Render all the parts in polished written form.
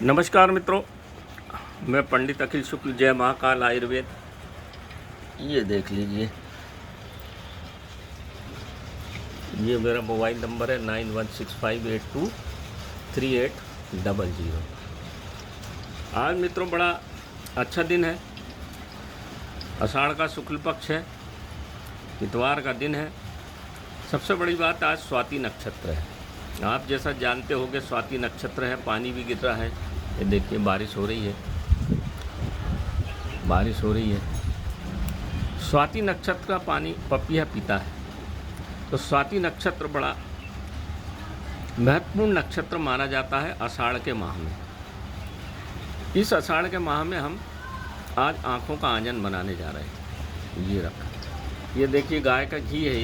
नमस्कार मित्रों, मैं पंडित अखिल शुक्ल, जय महाकाल आयुर्वेद। ये देख लीजिए, ये मेरा मोबाइल नंबर है 9165823800। आज मित्रों बड़ा अच्छा दिन है, आषाढ़ का शुक्ल पक्ष है, इतवार का दिन है। सबसे बड़ी बात, आज स्वाति नक्षत्र है। आप जैसा जानते होंगे स्वाति नक्षत्र है, पानी भी गिर रहा है। ये देखिए बारिश हो रही है, बारिश हो रही है। स्वाति नक्षत्र का पानी पपीहा पीता है, तो स्वाति नक्षत्र बड़ा महत्वपूर्ण नक्षत्र माना जाता है आषाढ़ के माह में। इस आषाढ़ के माह में हम आज आँखों का आंजन बनाने जा रहे हैं। ये रखा, ये देखिए गाय का घी है।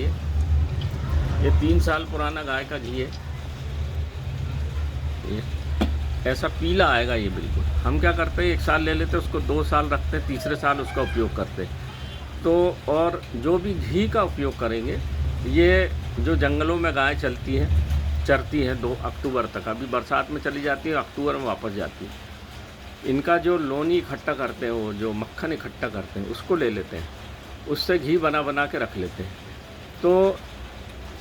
ये 3 साल पुराना गाय का घी है। ऐसा पीला आएगा ये बिल्कुल। हम क्या करते हैं, 1 साल ले लेते हैं, उसको 2 साल रखते हैं, तीसरे साल उसका उपयोग करते हैं। तो और जो भी घी का उपयोग करेंगे, ये जो जंगलों में गाय चलती है, चरती है 2 अक्टूबर तक, अभी बरसात में चली जाती है, अक्टूबर में वापस जाती है। इनका जो लोनी इकट्ठा करते हैं, वो जो मक्खन इकट्ठा करते हैं, उसको ले लेते हैं, उससे घी बना के रख लेते हैं। तो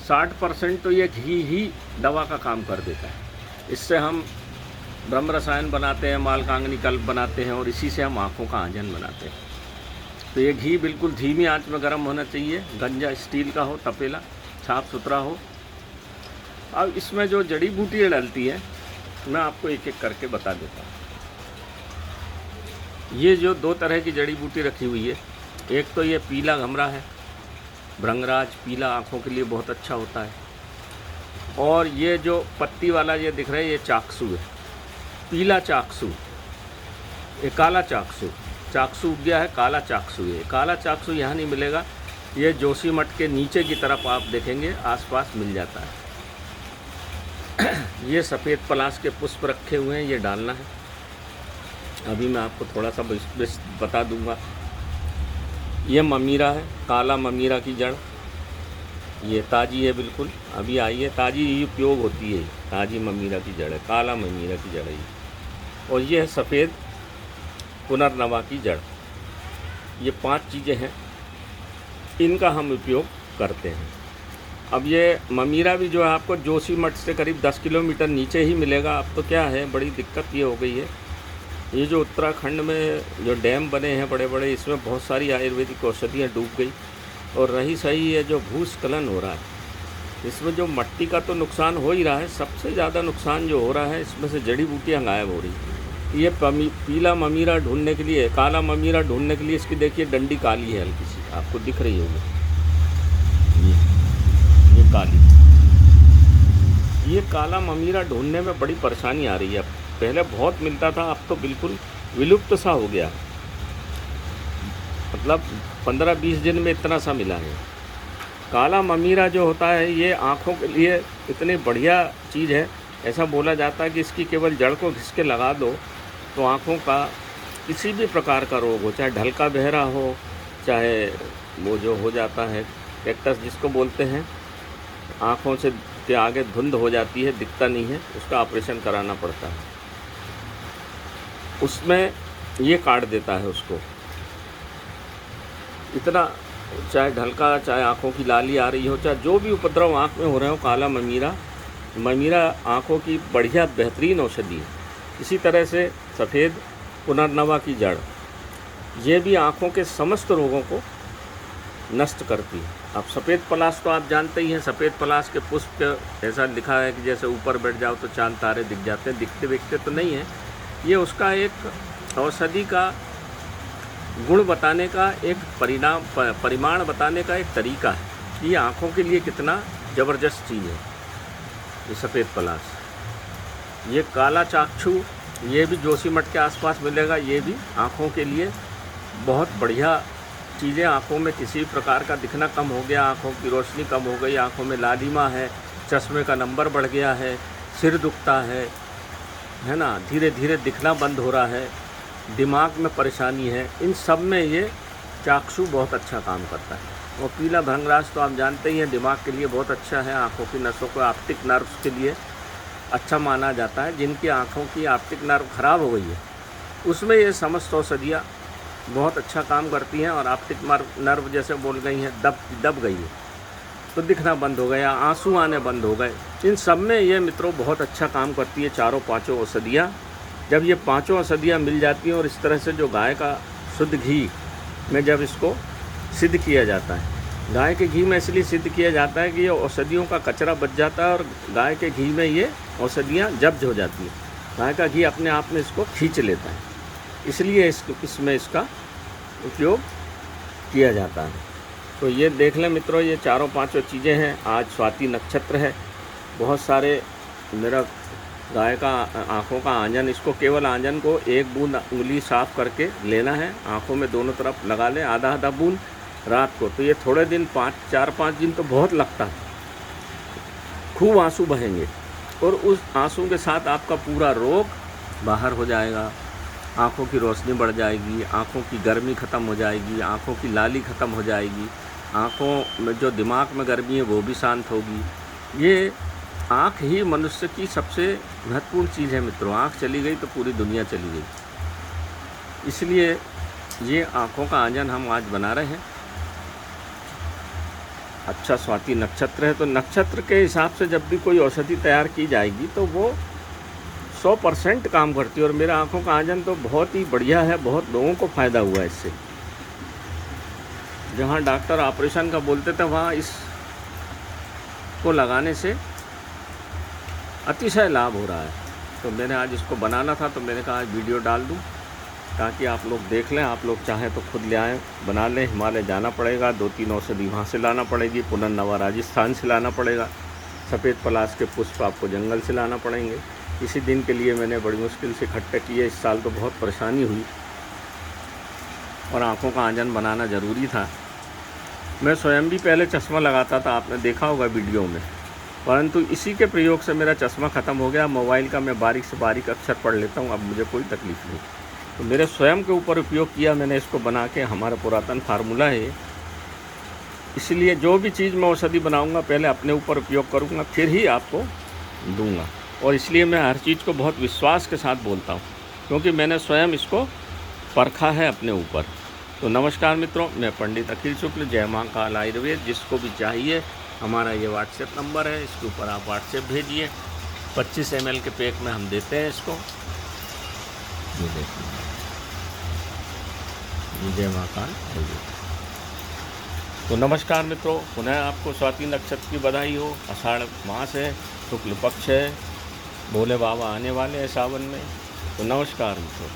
60% तो ये घी ही दवा का काम कर देता है। इससे हम ब्रह्म रसायन बनाते हैं, मालकांगनी कल्प बनाते हैं, और इसी से हम आँखों का आंजन बनाते हैं। तो ये घी बिल्कुल धीमी आंच में गर्म होना चाहिए। गंजा स्टील का हो, तपेला साफ सुथरा हो। अब इसमें जो जड़ी बूटियाँ डलती है, मैं आपको एक एक करके बता देता हूँ। ये जो 2 तरह की जड़ी बूटी रखी हुई है, एक तो ये पीला घमरा है, भृंगराज पीला आँखों के लिए बहुत अच्छा होता है। और ये जो पत्ती वाला ये दिख रहा है, ये चाकसू है, पीला चाकसू। ये काला चाकसू, चाकसू उग गया है, काला चाकसू है। काला चाकसू यहाँ नहीं मिलेगा, ये जोशीमठ के नीचे की तरफ आप देखेंगे आसपास मिल जाता है। ये सफ़ेद पलाश के पुष्प रखे हुए हैं, ये डालना है। अभी मैं आपको थोड़ा सा बता दूंगा। ये ममीरा है, काला ममीरा की जड़, ये ताज़ी है बिल्कुल, अभी आई है, ताज़ी ही उपयोग होती है। ताज़ी ममीरा की जड़ है, काला ममीरा की जड़ है। और ये है सफ़ेद पुनर्नवा की जड़। ये 5 चीज़ें हैं, इनका हम उपयोग करते हैं। अब ये ममीरा भी जो है आपको जोशीमठ से करीब 10 किलोमीटर नीचे ही मिलेगा। अब तो क्या है, बड़ी दिक्कत ये हो गई है, ये जो उत्तराखंड में जो डैम बने हैं बड़े बड़े, इसमें बहुत सारी आयुर्वेदिक औषधियाँ डूब गई। और रही सही है जो भूस्खलन हो रहा है, इसमें जो मट्टी का तो नुकसान हो ही रहा है, सबसे ज़्यादा नुकसान जो हो रहा है, इसमें से जड़ी बूटियाँ गायब हो रही हैं। ये पीला ममीरा ढूंढने के लिए, काला ममीरा ढूंढने के लिए, इसकी देखिए डंडी काली है, हल्की सी आपको दिख रही होगी। ये काली, ये काला ममीरा ढूंढने में बड़ी परेशानी आ रही है। पहले बहुत मिलता था, अब तो बिल्कुल विलुप्त सा हो गया। मतलब 15-20 दिन में इतना सा मिला है। काला ममीरा जो होता है, ये आँखों के लिए इतनी बढ़िया चीज़ है। ऐसा बोला जाता है कि इसकी केवल जड़ को घिस के लगा दो तो आँखों का किसी भी प्रकार का रोग हो, चाहे ढलका बहरा हो, चाहे वो जो हो जाता है कैक्टस जिसको बोलते हैं, आँखों से के आगे धुंध हो जाती है, दिखता नहीं है, उसका ऑपरेशन कराना पड़ता है। उसमें ये काट देता है उसको। इतना चाहे ढलका, चाहे आँखों की लाली आ रही हो, चाहे जो भी उपद्रव आँख में हो रहे हो, काला ममीरा आँखों की बढ़िया बेहतरीन औषधि है। इसी तरह से सफ़ेद पुनर्नवा की जड़, ये भी आँखों के समस्त रोगों को नष्ट करती है। अब सफ़ेद पलाश तो आप जानते ही हैं, सफ़ेद पलाश के पुष्प ऐसा लिखा है कि जैसे ऊपर बैठ जाओ तो चांद तारे दिख जाते हैं। दिखते तो नहीं है, ये उसका एक औषधि का गुण बताने का एक परिमाण बताने का एक तरीका है कि ये आँखों के लिए कितना ज़बरदस्त चीज़ है। ये सफ़ेद पलाश, ये काला चाकसू, ये भी जोशीमठ के आसपास मिलेगा। ये भी आँखों के लिए बहुत बढ़िया चीज़ें। आँखों में किसी प्रकार का दिखना कम हो गया, आँखों की रोशनी कम हो गई, आँखों में लालिमा है, चश्मे का नंबर बढ़ गया है, सिर दुखता है ना, धीरे धीरे दिखना बंद हो रहा है, दिमाग में परेशानी है, इन सब में ये चाकसू बहुत अच्छा काम करता है। और पीला भृंगराज तो आप जानते ही हैं, दिमाग के लिए बहुत अच्छा है, आँखों की नसों को, ऑप्टिक नर्व्स के लिए अच्छा माना जाता है। जिनकी आँखों की ऑप्टिक नर्व खराब हो गई है, उसमें ये समस्त औषधियाँ बहुत अच्छा काम करती हैं। और ऑप्टिक नर्व जैसे बोल गई हैं दब गई है, तो दिखना बंद हो गया, आंसू आने बंद हो गए, इन सब में ये मित्रों बहुत अच्छा काम करती है चारों पांचों औषधियाँ। जब ये पांचों औषधियाँ मिल जाती हैं और इस तरह से जो गाय का शुद्ध घी में जब इसको सिद्ध किया जाता है, गाय के घी में इसलिए सिद्ध किया जाता है कि ये औषधियों का कचरा बच जाता है और गाय के घी में ये औषधियाँ जब्त हो जाती हैं। गाय का घी अपने आप में इसको खींच लेता है, इसलिए इसमें इसका उपयोग किया जाता है। तो ये देख लें मित्रों, ये चारों पांचों चीज़ें हैं। आज स्वाति नक्षत्र है, बहुत सारे मेरा गाय का आँखों का आंजन, इसको केवल आंजन को एक बूंद उंगली साफ़ करके लेना है, आँखों में दोनों तरफ लगा लें आधा आधा बूंद रात को। तो ये थोड़े दिन 4-5 दिन तो बहुत लगता है, खूब आंसू बहेंगे और उस आंसू के साथ आपका पूरा रोग बाहर हो जाएगा। आँखों की रोशनी बढ़ जाएगी, आँखों की गर्मी ख़त्म हो जाएगी, आँखों की लाली ख़त्म हो जाएगी, आँखों में जो दिमाग में गर्मी है वो भी शांत होगी। ये आँख ही मनुष्य की सबसे महत्वपूर्ण चीज़ है मित्रों। आँख चली गई तो पूरी दुनिया चली गई। इसलिए ये आँखों का आंजन हम आज बना रहे हैं। अच्छा स्वाति नक्षत्र है, तो नक्षत्र के हिसाब से जब भी कोई औषधि तैयार की जाएगी तो वो 100% काम करती है। और मेरा आँखों का आंजन तो बहुत ही बढ़िया है, बहुत लोगों को फ़ायदा हुआ है इससे। जहाँ डॉक्टर ऑपरेशन का बोलते थे, वहाँ इसको लगाने से अतिशय लाभ हो रहा है। तो मैंने आज इसको बनाना था, तो मैंने कहा आज वीडियो डाल दूं ताकि आप लोग देख लें। आप लोग चाहें तो खुद ले आएँ, बना लें। हिमालय जाना पड़ेगा, 2-3 औषधि वहाँ से लाना पड़ेगी, पुनर्नवा राजस्थान से लाना पड़ेगा, सफ़ेद पलाश के पुष्प आपको जंगल से लाना पड़ेंगे। इसी दिन के लिए मैंने बड़ी मुश्किल से इकट्ठे किए। इस साल तो बहुत परेशानी हुई और आँखों का आंजन बनाना ज़रूरी था। मैं स्वयं भी पहले चश्मा लगाता था, आपने देखा होगा वीडियो में, परंतु इसी के प्रयोग से मेरा चश्मा ख़त्म हो गया। मोबाइल का मैं बारीक से बारीक अक्षर पढ़ लेता हूँ, अब मुझे कोई तकलीफ़ नहीं। तो मेरे स्वयं के ऊपर उपयोग किया मैंने इसको बना के, हमारा पुरातन फार्मूला है। इसलिए जो भी चीज़ मैं औषधि बनाऊँगा पहले अपने ऊपर उपयोग करूँगा, फिर ही आपको दूँगा। और इसलिए मैं हर चीज़ को बहुत विश्वास के साथ बोलता हूँ, क्योंकि मैंने स्वयं इसको परखा है अपने ऊपर। तो नमस्कार मित्रों, मैं पंडित अखिल शुक्ल, जय महाकाल आयुर्वेद। जिसको भी चाहिए हमारा ये व्हाट्सएप नंबर है, इसके ऊपर आप व्हाट्सएप भेजिए। 25 ml के पैक में हम देते हैं इसको। ये देखिए, जय महाकाल आयुर्वेद। तो नमस्कार मित्रों, पुनः आपको स्वाति नक्षत्र की बधाई हो। आषाढ़ मास है, शुक्ल पक्ष है, भोले बाबा आने वाले हैं सावन में। तो नमस्कार मित्रों।